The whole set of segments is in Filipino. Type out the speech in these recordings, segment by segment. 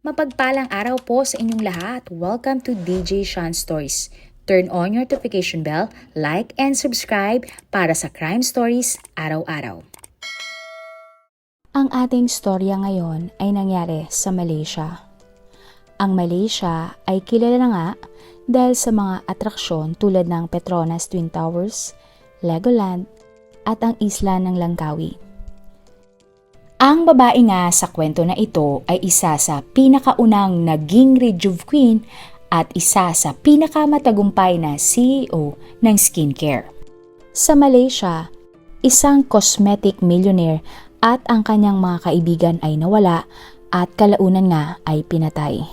Mapagpalang araw po sa inyong lahat. Welcome to DJ Sean Stories. Turn on your notification bell, like and subscribe para sa crime stories araw-araw. Ang ating storya ngayon ay nangyari sa Malaysia. Ang Malaysia ay kilala na nga dahil sa mga atraksyon tulad ng Petronas Twin Towers, Legoland at ang isla ng Langkawi. Ang babae nga sa kwento na ito ay isa sa pinakaunang naging Rejuve Queen at isa sa pinakamatagumpay na CEO ng skincare. Sa Malaysia, isang cosmetic millionaire at ang kanyang mga kaibigan ay nawala at kalaunan nga ay pinatay.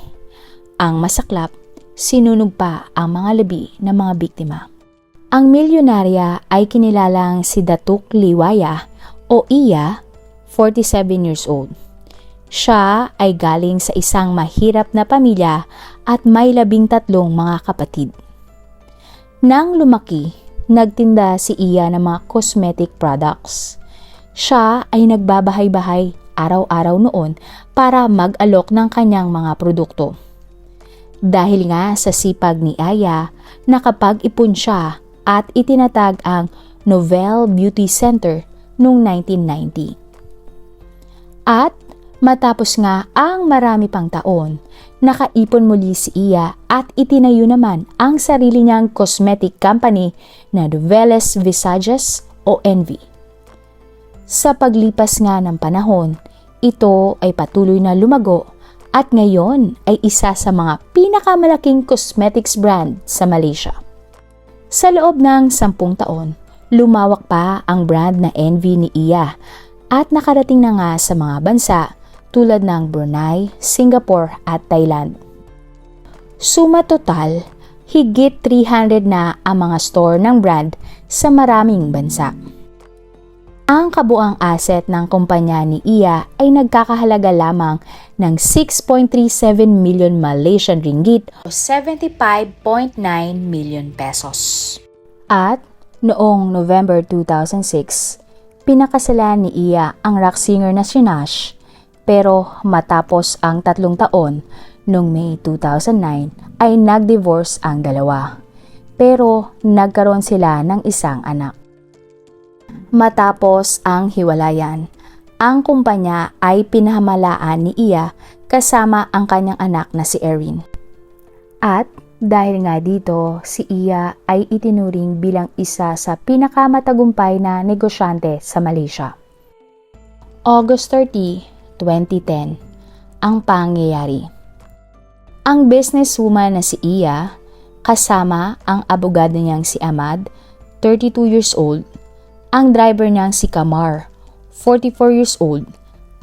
Ang masaklap, sinunog pa ang mga labi ng mga biktima. Ang milyonarya ay kinilalang si Datuk Liwaya o Iya, 47 years old. Siya ay galing sa isang mahirap na pamilya at may 13 mga kapatid. Nang lumaki, nagtinda si Iya ng mga cosmetic products. Siya ay nagbabahay-bahay araw-araw noon para mag-alok ng kanyang mga produkto. Dahil nga sa sipag ni Aya, nakapag-ipon siya at itinatag ang Novel Beauty Center noong 1990. At matapos nga ang marami pang taon, nakaipon muli si Iya at itinayo naman ang sarili niyang cosmetic company na Noveles Visages o NV. Sa paglipas nga ng panahon, ito ay patuloy na lumago at ngayon ay isa sa mga pinakamalaking cosmetics brand sa Malaysia. Sa loob ng 10 taon, lumawak pa ang brand na NV ni Iya at nakarating na nga sa mga bansa tulad ng Brunei, Singapore at Thailand. Suma total, higit 300 na ang mga store ng brand sa maraming bansa. Ang kabuang asset ng kumpanya ni Iya ay nagkakahalaga lamang ng 6.37 million Malaysian ringgit o 75.9 million pesos. At noong November 2006, pinakasalan ni Iya ang rock singer na si Nash, pero matapos ang 3 taon, noong May 2009 ay nag-divorce ang dalawa. Pero nagkaroon sila ng isang anak. Matapos ang hiwalayan, ang kumpanya ay pinahamalaan ni Iya kasama ang kanyang anak na si Erin. At dahil nga dito, si Iya ay itinuring bilang isa sa pinakamatagumpay na negosyante sa Malaysia. August 30, 2010, ang pangyayari. Ang businesswoman na si Iya, kasama ang abogado niyang si Ahmad, 32 years old, ang driver niyang si Kamar, 44 years old,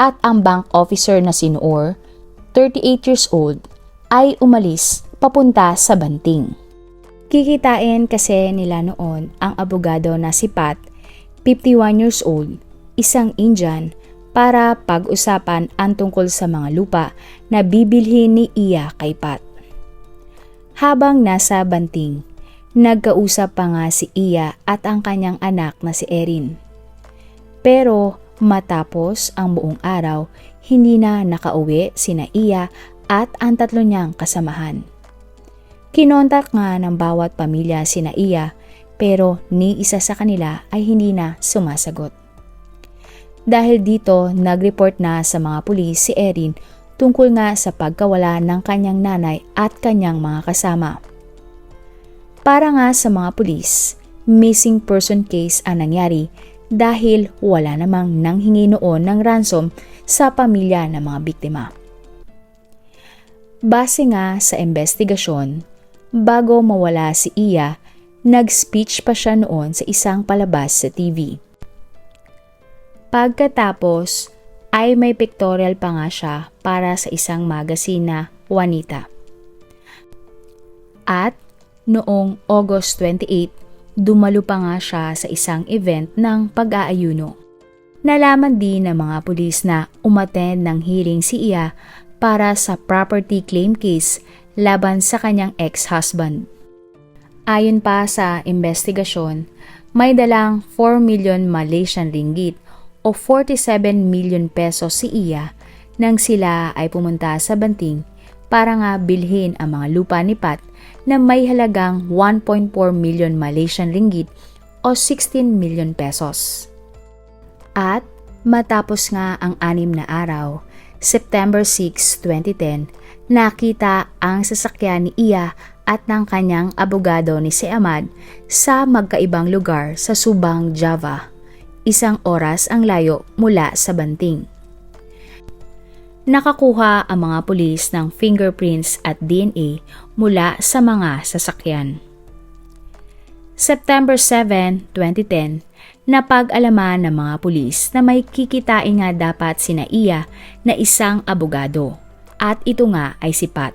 at ang bank officer na si Noor, 38 years old, ay umalis papunta sa Banting. Kikitain kasi nila noon ang abogado na si Pat, 51 years old, isang Indian, para pag-usapan ang tungkol sa mga lupa na bibilhin ni Iya kay Pat. Habang nasa Banting, nagkausap pa nga si Iya at ang kanyang anak na si Erin. Pero matapos ang buong araw, hindi na nakauwi sina Iya at ang 3 niyang kasamahan. Kinontak nga ng bawat pamilya sina Iya pero ni isa sa kanila ay hindi na sumasagot. Dahil dito, nag-report na sa mga pulis si Erin tungkol nga sa pagkawala ng kanyang nanay at kanyang mga kasama. Para nga sa mga pulis, missing person case ang nangyari dahil wala namang nanghingi noon ng ransom sa pamilya ng mga biktima. Base nga sa investigasyon, bago mawala si Iya, nag-speech pa siya noon sa isang palabas sa TV. Pagkatapos ay may pictorial pa nga siya para sa isang magazine na Juanita. At noong August 28, dumalo pa nga siya sa isang event ng pag-aayuno. Nalaman din ng mga pulis na umattend ng hearing si Iya para sa property claim case laban sa kanyang ex-husband. Ayon pa sa investigasyon, may dalang 4 million Malaysian ringgit o 47 million pesos si Iya nang sila ay pumunta sa Banting para nga bilhin ang mga lupa ni Pat na may halagang 1.4 million Malaysian ringgit o 16 million pesos. At matapos nga ang 6 na araw, September 6, 2010, nakita ang sasakyan ni Iya at ng kanyang abogado ni si Ahmad sa magkaibang lugar sa Subang, Java. 1 oras ang layo mula sa Banting. Nakakuha ang mga pulis ng fingerprints at DNA mula sa mga sasakyan. September 7, 2010, napag-alaman ng mga pulis na may kikitain nga dapat sina Iya na isang abogado at ito nga ay si Pat.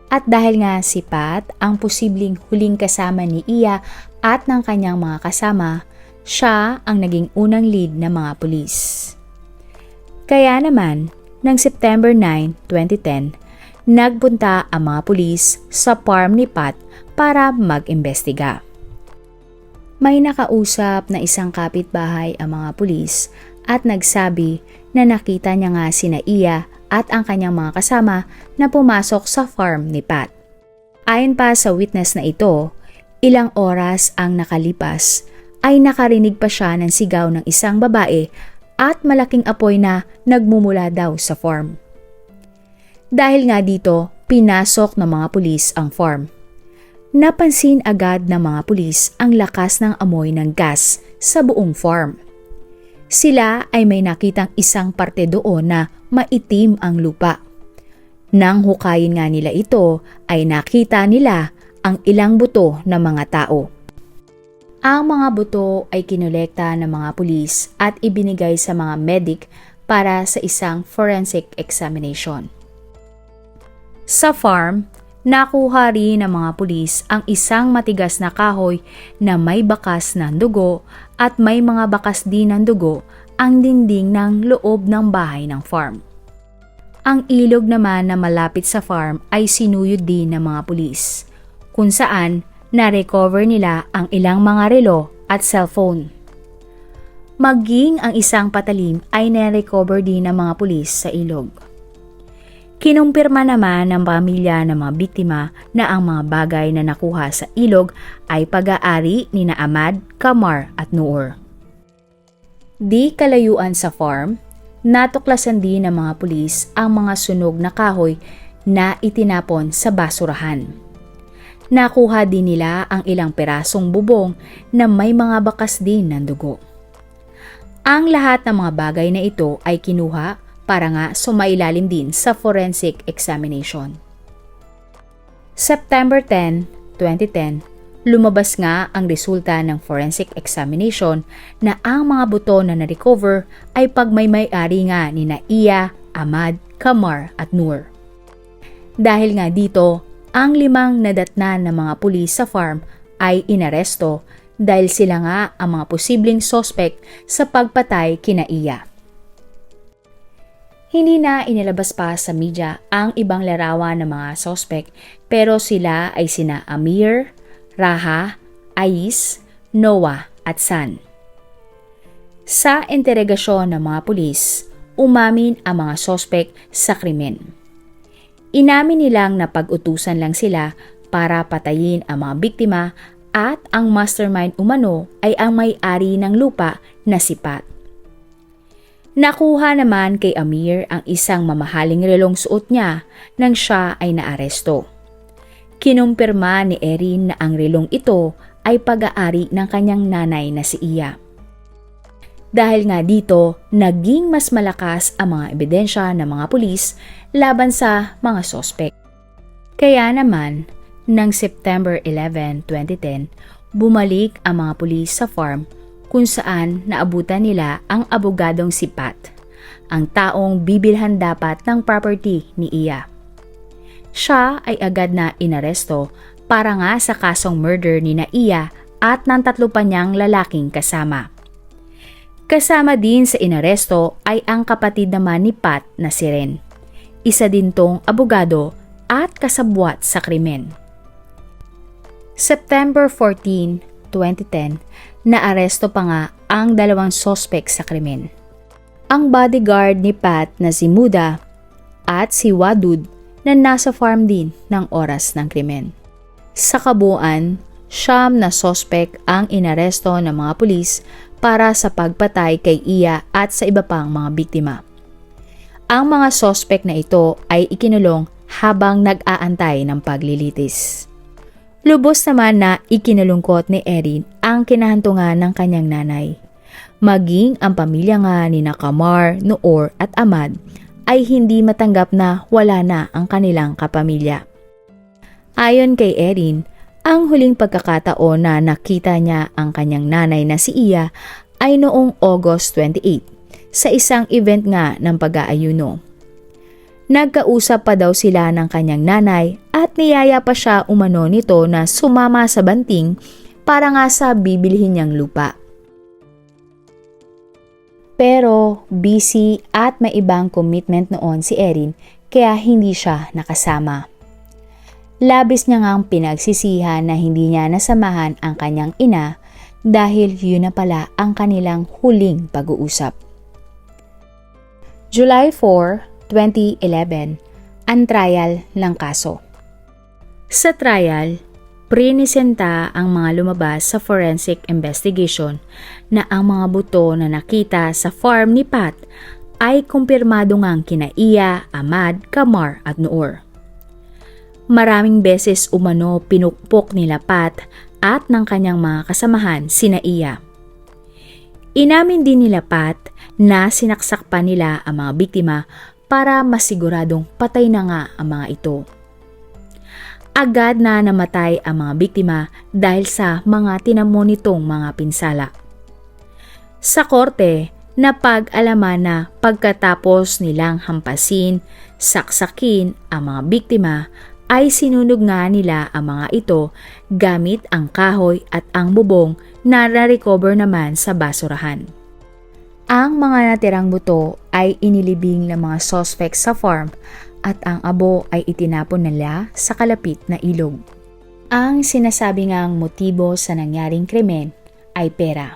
At dahil nga si Pat ang posibleng huling kasama ni Iya at ng kanyang mga kasama, siya ang naging unang lead ng mga pulis. Kaya naman, ng September 9, 2010, nagpunta ang mga pulis sa farm ni Pat para mag-imbestiga. May nakausap na isang kapitbahay ang mga pulis at nagsabi na nakita niya nga sina Iya at ang kanyang mga kasama na pumasok sa farm ni Pat. Ayon pa sa witness na ito, ilang oras ang nakalipas ay nakarinig pa siya ng sigaw ng isang babae at malaking apoy na nagmumula daw sa farm. Dahil nga dito, pinasok ng mga pulis ang farm. Napansin agad ng mga pulis ang lakas ng amoy ng gas sa buong farm. Sila ay may nakitang isang parte doon na maitim ang lupa. Nang hukayin nga nila ito, ay nakita nila ang ilang buto ng mga tao. Ang mga buto ay kinolekta ng mga pulis at ibinigay sa mga medic para sa isang forensic examination. Sa farm, nakuha rin ng mga pulis ang isang matigas na kahoy na may bakas ng dugo at may mga bakas din ng dugo ang dingding ng loob ng bahay ng farm. Ang ilog naman na malapit sa farm ay sinuyod din ng mga pulis, kung saan na-recover nila ang ilang mga relo at cellphone. Maging ang isang patalim ay na-recover din ng mga pulis sa ilog. Kinumpirma naman ng pamilya ng mga biktima na ang mga bagay na nakuha sa ilog ay pag-aari ni na Ahmad, Kamar at Noor. Di kalayuan sa farm, natuklasan din ng mga pulis ang mga sunog na kahoy na itinapon sa basurahan. Nakuha din nila ang ilang perasong bubong na may mga bakas din ng dugo. Ang lahat ng mga bagay na ito ay kinuha para nga sumailalim din sa forensic examination. September 10, 2010, lumabas nga ang resulta ng forensic examination na ang mga buto na na-recover ay pagmay-may-ari nga ni na Iya, Ahmad, Kamar at Noor. Dahil nga dito, ang 5 nadatnan ng mga pulis sa farm ay inaresto dahil sila nga ang mga posibleng suspect sa pagpatay kina Iya. Hindi na inilabas pa sa media ang ibang larawan ng mga suspect pero sila ay sina Amir, Raha, Ais, Noah at San. Sa interogasyon ng mga pulis, umamin ang mga suspect sa krimen. Inamin nilang napag-utusan lang sila para patayin ang mga biktima at ang mastermind umano ay ang may-ari ng lupa na si Pat. Nakuha naman kay Amir ang isang mamahaling relong suot niya nang siya ay naaresto. Kinumpirma ni Erin na ang relong ito ay pag-aari ng kanyang nanay na si Iya. Dahil nga dito, naging mas malakas ang mga ebidensya ng mga pulis laban sa mga sospek. Kaya naman, ng September 11, 2010, bumalik ang mga pulis sa farm kung saan naabutan nila ang abogadong si Pat, ang taong bibilhan dapat ng property ni Iya. Siya ay agad na inaresto para nga sa kasong murder ni na Iya at ng 3 pa niyang lalaking kasama. Kasama din sa inaresto ay ang kapatid naman ni Pat na si Ren. Isa din tong abogado at kasabwat sa krimen. September 14, 2010, naaresto pa nga ang 2 sospek sa krimen. ang bodyguard ni Pat na si Muda at si Wadud na nasa farm din ng oras ng krimen. Sa kabuuan, 9 na sospek ang inaresto ng mga pulis para sa pagpatay kay Iya at sa iba pang mga biktima. Ang mga sospek na ito ay ikinulong habang nag-aantay ng paglilitis. Lubos naman na ikinalungkot ni Erin ang kinahantungan ng kanyang nanay. Maging ang pamilya nga ni Kamar, Noor at Ahmad ay hindi matanggap na wala na ang kanilang kapamilya. Ayon kay Erin, ang huling pagkakataon na nakita niya ang kanyang nanay na si Iya ay noong August 28 sa isang event nga ng pag-aayuno. Nagkausap pa daw sila ng kanyang nanay at niyaya pa siya umano nito na sumama sa banting para nga sa bibilihin niyang lupa. Pero busy at may ibang commitment noon si Erin kaya hindi siya nakasama. Labis niya ngang pinagsisihan na hindi niya nasamahan ang kanyang ina dahil yun na pala ang kanilang huling pag-uusap. July 4, 2011, ang trial ng kaso. Sa trial, prinisenta ang mga lumabas sa forensic investigation na ang mga buto na nakita sa farm ni Pat ay kumpirmado ngang kina Iya, Ahmad, Kamar at Noor. Maraming beses umano pinukpok nila Pat at ng kanyang mga kasamahan sina Iya. Inamin din nila Pat na sinaksak pa nila ang mga biktima para masiguradong patay na nga ang mga ito. Agad na namatay ang mga biktima dahil sa mga tinamo nitong mga pinsala. Sa korte, napag-alaman na pagkatapos nilang hampasin, saksakin ang mga biktima ay sinunog nga nila ang mga ito gamit ang kahoy at ang bubong na na-recover naman sa basurahan. Ang mga natirang buto ay inilibing ng mga suspect sa farm at ang abo ay itinapon nila sa kalapit na ilog. Ang sinasabi ngang motibo sa nangyaring krimen ay pera.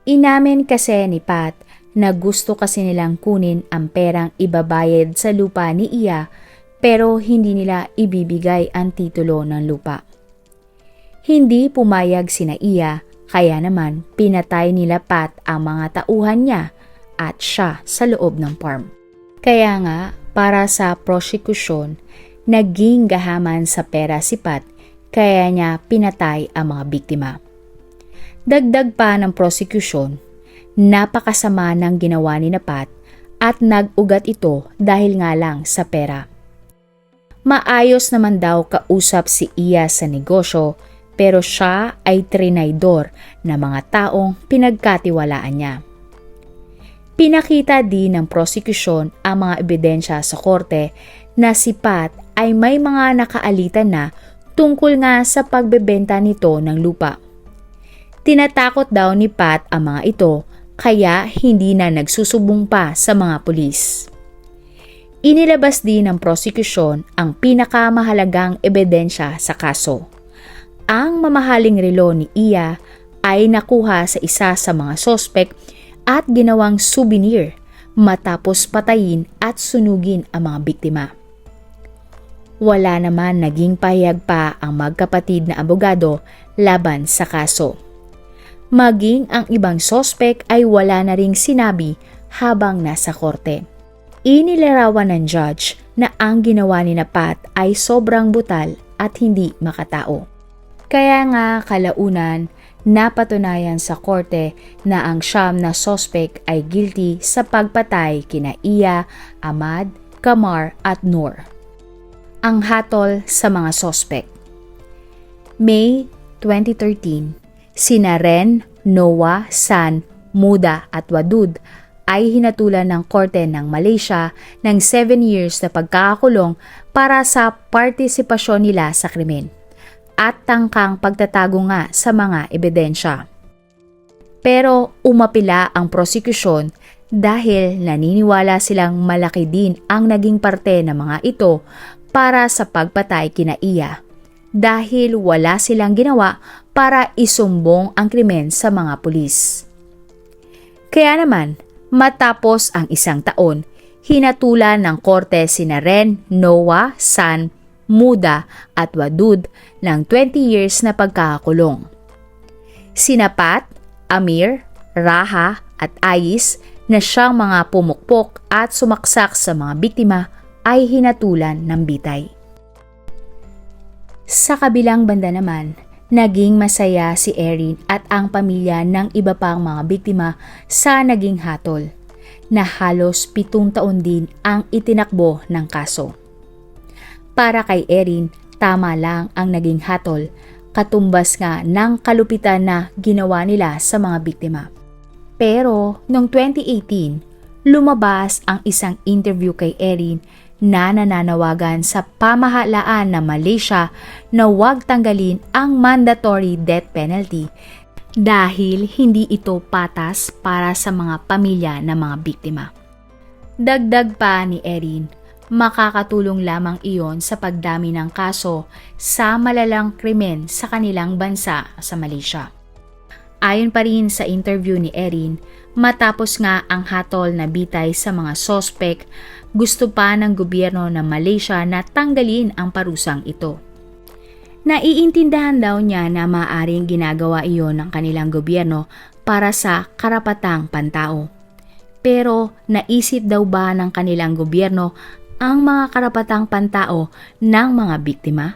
Inamin kasi ni Pat na gusto kasi nilang kunin ang perang ibabayad sa lupa ni Iya pero hindi nila ibibigay ang titulo ng lupa. Hindi pumayag sina Iya kaya naman pinatay nila Pat ang mga tauhan niya at siya sa loob ng farm. Kaya nga para sa prosekusyon, naging gahaman sa pera si Pat kaya niya pinatay ang mga biktima. Dagdag pa ng prosekusyon, napakasama ng ginawa ni Pat at nag-ugat ito dahil nga lang sa pera. Maayos naman daw kausap si Iya sa negosyo pero siya ay trinaydor na mga taong pinagkatiwalaan niya. Pinakita din ng prosekusyon ang mga ebidensya sa korte na si Pat ay may mga nakaalitan na tungkol nga sa pagbebenta nito ng lupa. Tinatakot daw ni Pat ang mga ito kaya hindi na nagsusubong pa sa mga pulis. Inilabas din ng prosekusyon ang pinakamahalagang ebidensya sa kaso. Ang mamahaling relo ni Iya ay nakuha sa isa sa mga sospek at ginawang souvenir matapos patayin at sunugin ang mga biktima. Wala naman naging pahayag pa ang magkapatid na abogado laban sa kaso. Maging ang ibang sospek ay wala na ring sinabi habang nasa korte. Inilarawan ng judge na ang ginawa ni Pat ay sobrang brutal at hindi makatao. Kaya nga kalaunan, napatunayan sa korte na ang 9 na sospek ay guilty sa pagpatay kina Iya, Ahmad, Kamar at Noor. Ang hatol sa mga sospek. May 2013, sina Ren, Noah, San, Muda at Wadud ay hinatulan ng korte ng Malaysia ng 7 years na pagkakakulong para sa partisipasyon nila sa krimen at tangkang pagtatago nga sa mga ebidensya. Pero umapila ang prosekusyon dahil naniniwala silang malaki din ang naging parte ng mga ito para sa pagpatay kina Iya dahil wala silang ginawa para isumbong ang krimen sa mga pulis. Kaya naman, Matapos ang 1 taon, hinatulan ng korte sina Ren, Noah, San, Muda at Wadud ng 20 years na pagkakakulong. Sina Pat, Amir, Raha at Ais na siyang mga pumukpok at sumaksak sa mga biktima ay hinatulan ng bitay. Sa kabilang banda naman, naging masaya si Erin at ang pamilya ng iba pang mga biktima sa naging hatol, na halos 7 taon din ang itinakbo ng kaso. Para kay Erin, tama lang ang naging hatol, katumbas nga ng kalupitan na ginawa nila sa mga biktima. Pero noong 2018, lumabas ang isang interview kay Erin na nananawagan sa pamahalaan ng Malaysia na huwag tanggalin ang mandatory death penalty dahil hindi ito patas para sa mga pamilya ng mga biktima. Dagdag pa ni Erin, makakatulong lamang iyon sa pagdami ng kaso sa malalang krimen sa kanilang bansa sa Malaysia. Ayon pa rin sa interview ni Erin, matapos nga ang hatol na bitay sa mga sospek, gusto pa ng gobyerno ng Malaysia na tanggalin ang parusang ito. Naiintindihan daw niya na maaaring ginagawa iyon ng kanilang gobyerno para sa karapatang pantao. Pero naisip daw ba ng kanilang gobyerno ang mga karapatang pantao ng mga biktima?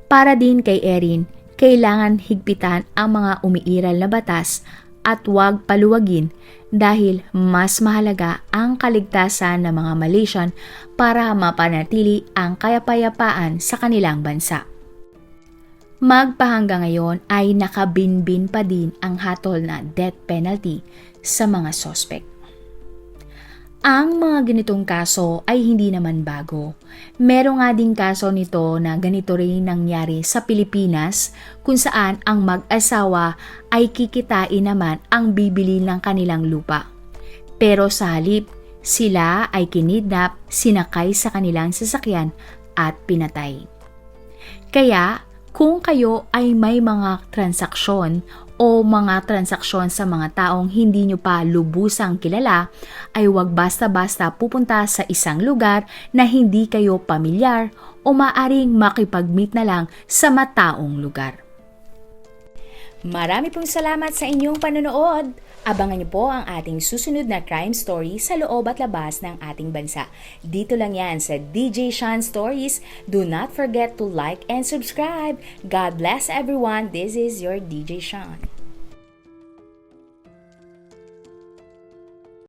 Para din kay Erin, kailangan higpitan ang mga umiiral na batas at huwag paluwagin dahil mas mahalaga ang kaligtasan ng mga Malaysian para mapanatili ang kapayapaan sa kanilang bansa. Magpahanggang ngayon ay nakabinbin pa din ang hatol na death penalty sa mga sospek. Ang mga ganitong kaso ay hindi naman bago. Meron nga ding kaso nito na ganito rin nangyari sa Pilipinas kung saan ang mag-asawa ay kikitain naman ang bibili ng kanilang lupa. Pero sa halip, sila ay kinidnap, sinakay sa kanilang sasakyan at pinatay. Kaya kung kayo ay may mga transaksyon o mga transaksyon sa mga taong hindi nyo pa lubusang kilala, ay huwag basta-basta pupunta sa isang lugar na hindi kayo pamilyar o maaring makipag-meet na lang sa mataong lugar. Marami pong salamat sa inyong panonood. Abangan niyo po ang ating susunod na crime story sa loob at labas ng ating bansa. Dito lang yan sa DJ Sean Stories. Do not forget to like and subscribe. God bless everyone. This is your DJ Sean.